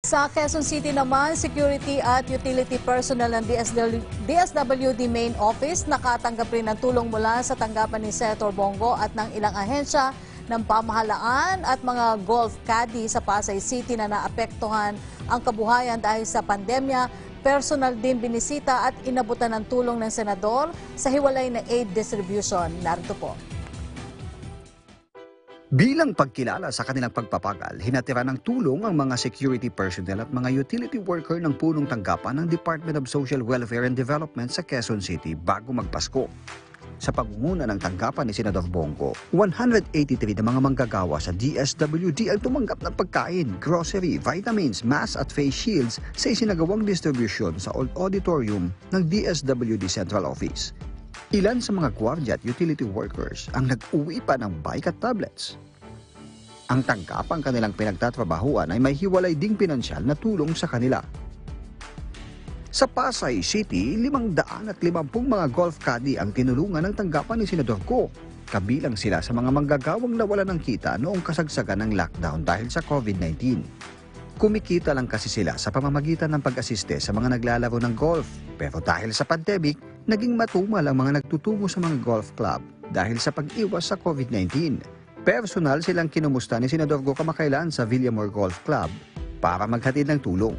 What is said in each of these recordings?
Sa Quezon City naman, security at utility personnel ng DSWD Main Office nakatanggap rin ng tulong mula sa tanggapan ni Senator Bongo at ng ilang ahensya ng pamahalaan at mga golf caddy sa Pasay City na naapektuhan ang kabuhayan dahil sa pandemya. Personal din binisita at inabutan ng tulong ng senador sa hiwalay na aid distribution. Narito po. Bilang pagkilala sa kanilang pagpapagal, hinatira ng tulong ang mga security personnel at mga utility worker ng punong tanggapan ng Department of Social Welfare and Development sa Quezon City bago magpasko. Sa pangunguna ng tanggapan ni Senador Bongo, 183 na mga manggagawa sa DSWD ang tumanggap ng pagkain, grocery, vitamins, mask at face shields sa isinagawang distribusyon sa Old Auditorium ng DSWD Central Office. Ilan sa mga gwardiya at utility workers ang nag-uwi pa ng bike at tablets. Ang tangkapang kanilang pinagtatrabahuan ay may hiwalay ding pinansyal na tulong sa kanila. Sa Pasay City, 550 mga golf caddy ang tinulungan ng tanggapan ni Senador Go. Kabilang sila sa mga manggagawang nawalan ng kita noong kasagsagan ng lockdown dahil sa COVID-19. Kumikita lang kasi sila sa pamamagitan ng pag-asiste sa mga naglalaro ng golf. Pero dahil sa pandemic, naging matumal ang mga nagtutungo sa mga golf club dahil sa pag-iwas sa COVID-19. Personal silang kinumusta ni Senador Go kamakailan sa Villamor Golf Club para maghatid ng tulong.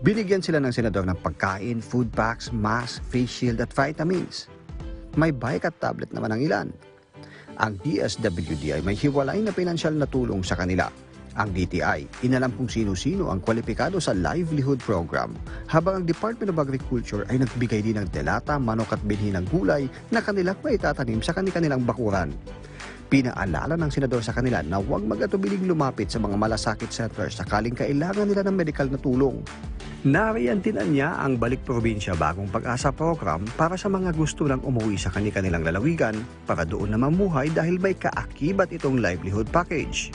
Binigyan sila ng senador ng pagkain, food packs, mask, face shield at vitamins. May bike at tablet naman ang ilan. Ang DSWD ay may hiwalay na pinansyal na tulong sa kanila. Ang DTI, inalam kung sino-sino ang kwalipikado sa livelihood program, habang ang Department of Agriculture ay nagbigay din ng delata, manok at binhi ng gulay na kanilang maitatanim sa kanilang bakuran. Pinaalala ng senador sa kanila na huwag mag-atubiling lumapit sa mga malasakit centers sakaling kailangan nila ng medical na tulong. Nariyantinan niya ang Balik Probinsya Bagong Pag-asa program para sa mga gusto nang umuwi sa kanilang lalawigan para doon na mamuhay dahil may kaakibat itong livelihood package.